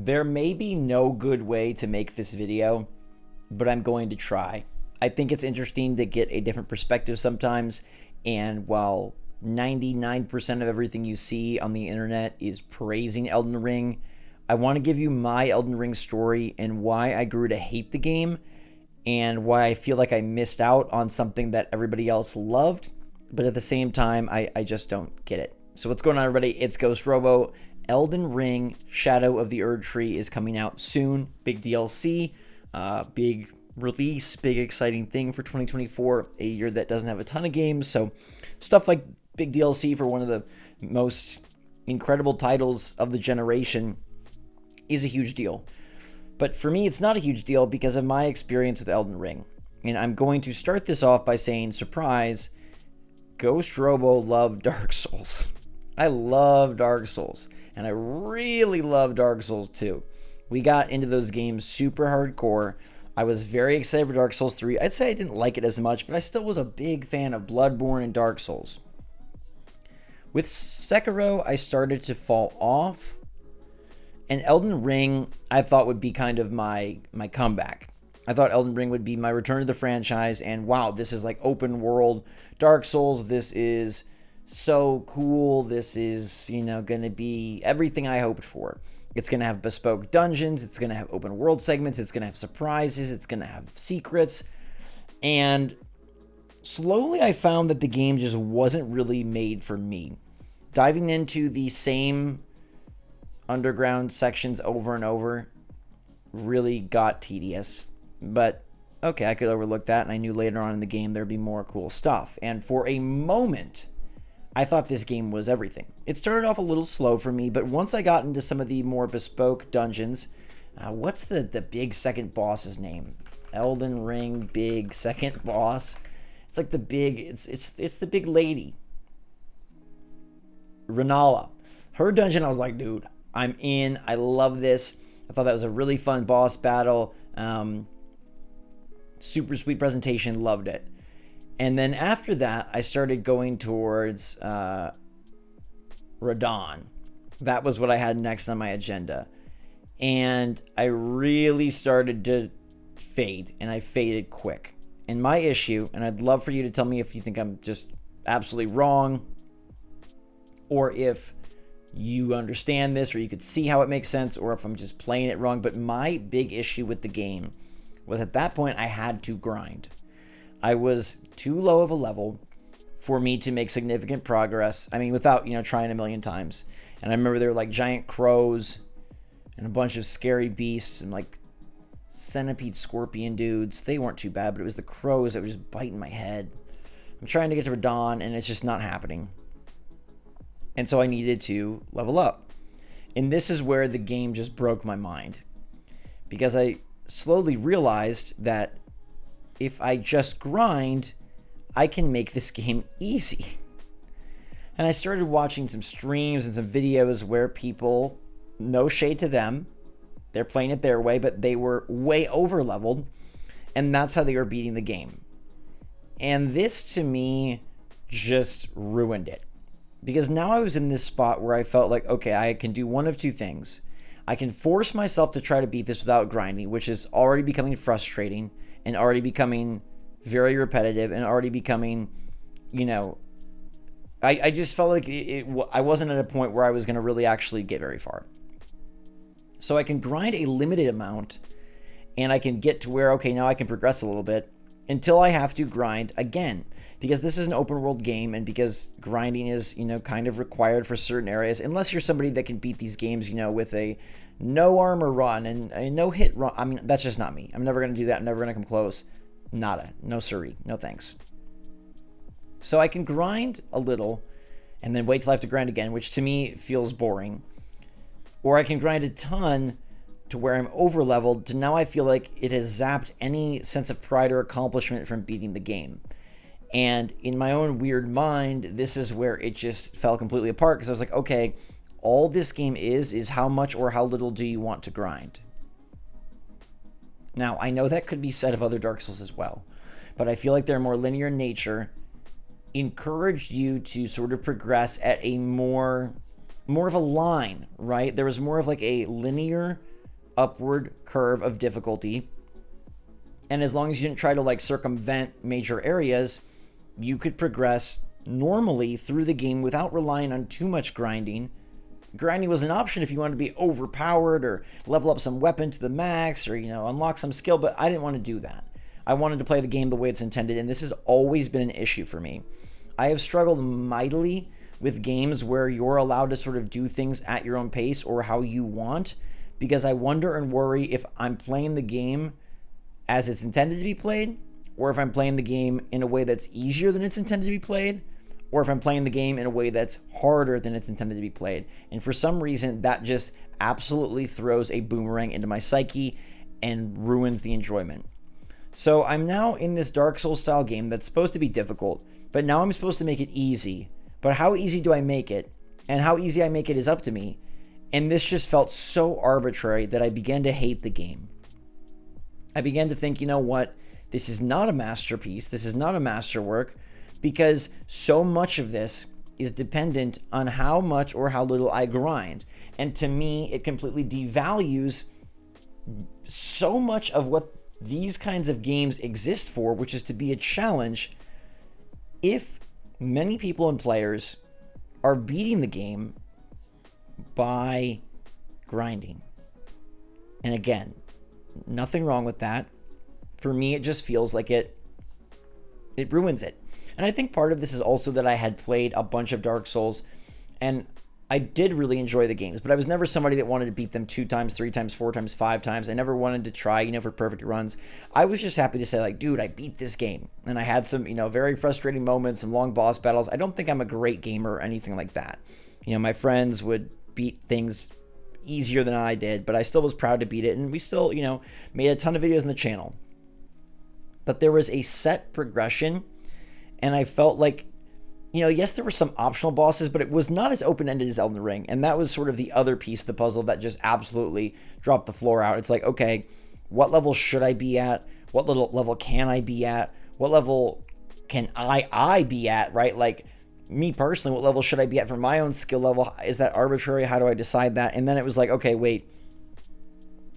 There may be no good way to make this video, but I'm going to try. I think it's interesting to get a different perspective sometimes, and while 99% of everything you see on the internet is praising Elden Ring, I want to give you my Elden Ring story and why I grew to hate the game and why I feel like I missed out on something that everybody else loved, but at the same time, I just don't get it. So what's going on, everybody? It's GhostRobo. Elden Ring Shadow of the Erdtree is coming out soon. Big DLC, big release, big exciting thing for 2024, a year that doesn't have a ton of games. So stuff like big DLC for one of the most incredible titles of the generation is a huge deal. But for me, it's not a huge deal because of my experience with Elden Ring. And I'm going to start this off by saying, surprise, GhostRobo loved Dark Souls. I love Dark Souls. And I really love Dark Souls 2. We got into those games super hardcore. I was very excited for Dark Souls 3. I'd say I didn't like it as much, but I still was a big fan of Bloodborne and Dark Souls. With Sekiro, I started to fall off. And Elden Ring, I thought would be kind of my comeback. I thought Elden Ring would be my return to the franchise. And wow, this is like open world Dark Souls. This is so cool. This is, going to be everything I hoped for. It's going to have bespoke dungeons. It's going to have open world segments. It's going to have surprises. It's going to have secrets. And slowly I found that the game just wasn't really made for me. Diving into the same underground sections over and over really got tedious. But okay, I could overlook that, and I knew later on in the game there'd be more cool stuff. And for a moment, I thought this game was everything. It started off a little slow for me, but once I got into some of the more bespoke dungeons, what's the big second boss's name? Elden Ring big second boss. It's like the big, it's the big lady. Renala. Her dungeon, I was like, dude, I'm in. I love this. I thought that was a really fun boss battle. Super sweet presentation. Loved it. And then after that, I started going towards Radon. That was what I had next on my agenda. And I really started to fade, and I faded quick. And my issue, and I'd love for you to tell me if you think I'm just absolutely wrong, or if you understand this, or you could see how it makes sense, or if I'm just playing it wrong. But my big issue with the game was at that point I had to grind. I was too low of a level for me to make significant progress. I mean, without, trying a million times. And I remember there were like giant crows and a bunch of scary beasts and like centipede scorpion dudes. They weren't too bad, but it was the crows that were just biting my head. I'm trying to get to Radon, and it's just not happening. And so I needed to level up. And this is where the game just broke my mind. Because I slowly realized that if I just grind, I can make this game easy. And I started watching some streams and some videos where people, no shade to them, they're playing it their way, but they were way over leveled, and that's how they were beating the game. And this, to me, just ruined it. Because now I was in this spot where I felt like, okay, I can do one of two things. I can force myself to try to beat this without grinding, which is already becoming frustrating and already becoming very repetitive and already becoming, I just felt like I wasn't at a point where I was going to really actually get very far. So I can grind a limited amount, and I can get to where, okay, now I can progress a little bit until I have to grind again. Because this is an open world game, and because grinding is, kind of required for certain areas, unless you're somebody that can beat these games, with a no armor run and a no hit run. I mean, that's just not me. I'm never going to do that. I'm never going to come close. Nada. No siree. No thanks. So I can grind a little and then wait till I have to grind again, which to me feels boring. Or I can grind a ton to where I'm over leveled to now I feel like it has zapped any sense of pride or accomplishment from beating the game. And in my own weird mind, this is where it just fell completely apart, because I was like, okay, all this game is how much or how little do you want to grind? Now, I know that could be said of other Dark Souls as well, but I feel like they're more linear in nature, encouraged you to sort of progress at a more more of a line, right? There was more of like a linear upward curve of difficulty. And as long as you didn't try to like circumvent major areas, you could progress normally through the game without relying on too much grinding. Grinding was an option if you wanted to be overpowered or level up some weapon to the max or, unlock some skill, but I didn't want to do that. I wanted to play the game the way it's intended, and this has always been an issue for me. I have struggled mightily with games where you're allowed to sort of do things at your own pace or how you want, because I wonder and worry if I'm playing the game as it's intended to be played, or if I'm playing the game in a way that's easier than it's intended to be played, or if I'm playing the game in a way that's harder than it's intended to be played. And for some reason, that just absolutely throws a boomerang into my psyche and ruins the enjoyment. So I'm now in this Dark Souls style game that's supposed to be difficult, but now I'm supposed to make it easy. But how easy do I make it? And how easy I make it is up to me. And this just felt so arbitrary that I began to hate the game. I began to think, you know what? This is not a masterpiece. This is not a masterwork, because so much of this is dependent on how much or how little I grind. And to me, it completely devalues so much of what these kinds of games exist for, which is to be a challenge. If many people and players are beating the game by grinding. And again, nothing wrong with that. For me, it just feels like it ruins it. And I think part of this is also that I had played a bunch of Dark Souls, and I did really enjoy the games, but I was never somebody that wanted to beat them 2 times, 3 times, 4 times, 5 times. I never wanted to try, for perfect runs. I was just happy to say, like, dude, I beat this game. And I had some, very frustrating moments, some long boss battles. I don't think I'm a great gamer or anything like that. My friends would beat things easier than I did, but I still was proud to beat it. And we still, made a ton of videos on the channel. But there was a set progression, and I felt like, yes, there were some optional bosses, but it was not as open-ended as Elden Ring. And that was sort of the other piece of the puzzle that just absolutely dropped the floor out. It's like, okay, what level should I be at? What level can I be at? What level can I be at, right? Like, me personally, what level should I be at for my own skill level? Is that arbitrary? How do I decide that? And then it was like, okay, wait.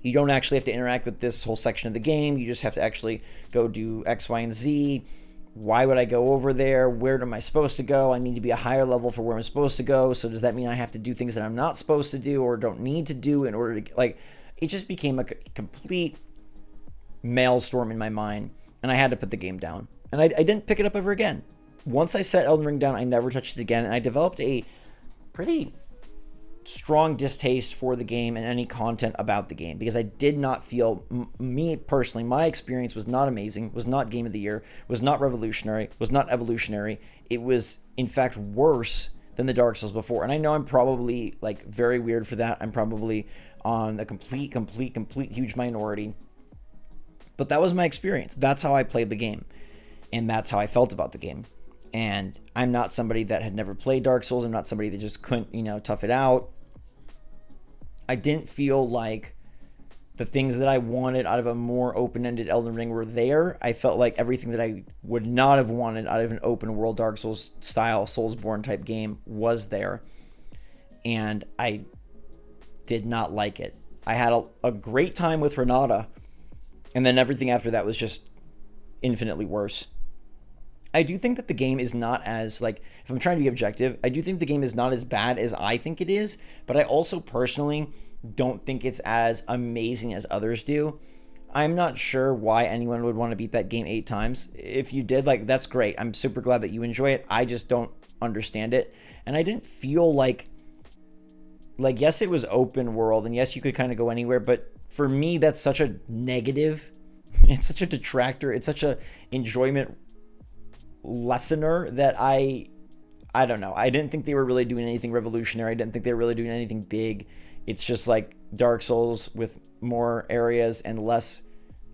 You don't actually have to interact with this whole section of the game. You just have to actually go do X, Y, and Z. Why would I go over there? Where am I supposed to go? I need to be a higher level for where I'm supposed to go. So does that mean I have to do things that I'm not supposed to do or don't need to do in order to, like, it just became a complete maelstrom in my mind, and I had to put the game down. And I didn't pick it up ever again. Once I set Elden Ring down, I never touched it again, and I developed a pretty strong distaste for the game and any content about the game, because I did not feel, me personally, my experience was not amazing, was not game of the year, was not revolutionary, was not evolutionary. It was, in fact, worse than the Dark Souls before. And I know I'm probably, like, very weird for that. I'm probably on a complete huge minority. But that was my experience. That's how I played the game. And that's how I felt about the game. And I'm not somebody that had never played Dark Souls. I'm not somebody that just couldn't, tough it out. I didn't feel like the things that I wanted out of a more open-ended Elden Ring were there. I felt like everything that I would not have wanted out of an open-world Dark Souls style, Soulsborne type game was there. And I did not like it. I had a great time with Renata, and then everything after that was just infinitely worse. I do think that the game is not as, like, if I'm trying to be objective, I do think the game is not as bad as I think it is, but I also personally don't think it's as amazing as others do. I'm not sure why anyone would want to beat that game 8 times. If you did, like, that's great. I'm super glad that you enjoy it. I just don't understand it. And I didn't feel like, yes, it was open world, and yes, you could kind of go anywhere, but for me, that's such a negative. It's such a detractor. It's such a enjoyment lessener that I don't know. I didn't think they were really doing anything revolutionary. I didn't think they were really doing anything big. It's just like Dark Souls with more areas and less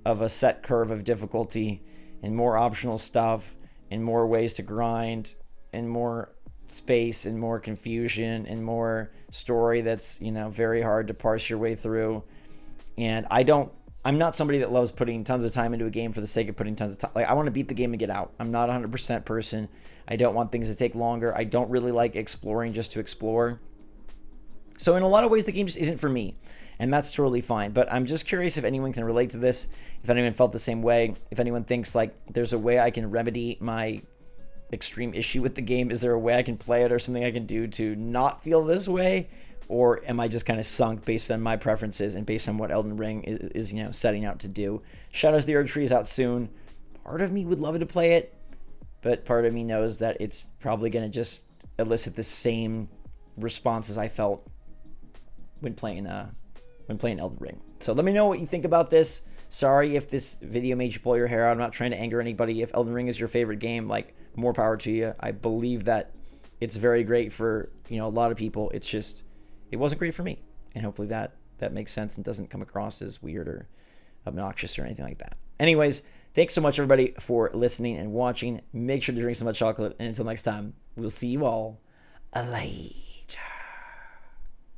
of a set curve of difficulty and more optional stuff and more ways to grind and more space and more confusion and more story that's, very hard to parse your way through. And I'm not somebody that loves putting tons of time into a game for the sake of putting tons of time. Like, I want to beat the game and get out. I'm not a 100% person. I don't want things to take longer. I don't really like exploring just to explore. So in a lot of ways, the game just isn't for me, and that's totally fine. But I'm just curious if anyone can relate to this, if anyone felt the same way, if anyone thinks like there's a way I can remedy my extreme issue with the game. Is there a way I can play it or something I can do to not feel this way? Or am I just kind of sunk based on my preferences and based on what Elden Ring is setting out to do? Shadows of the Erdtree is out soon. Part of me would love to play it, but part of me knows that it's probably going to just elicit the same responses I felt when playing Elden Ring. So let me know what you think about this. Sorry if this video made you pull your hair out. I'm not trying to anger anybody. If Elden Ring is your favorite game, like, more power to you. I believe that it's very great for, a lot of people. It's just, it wasn't great for me. And hopefully that makes sense and doesn't come across as weird or obnoxious or anything like that. Anyways, thanks so much, everybody, for listening and watching. Make sure to drink some hot chocolate. And until next time, we'll see you all later.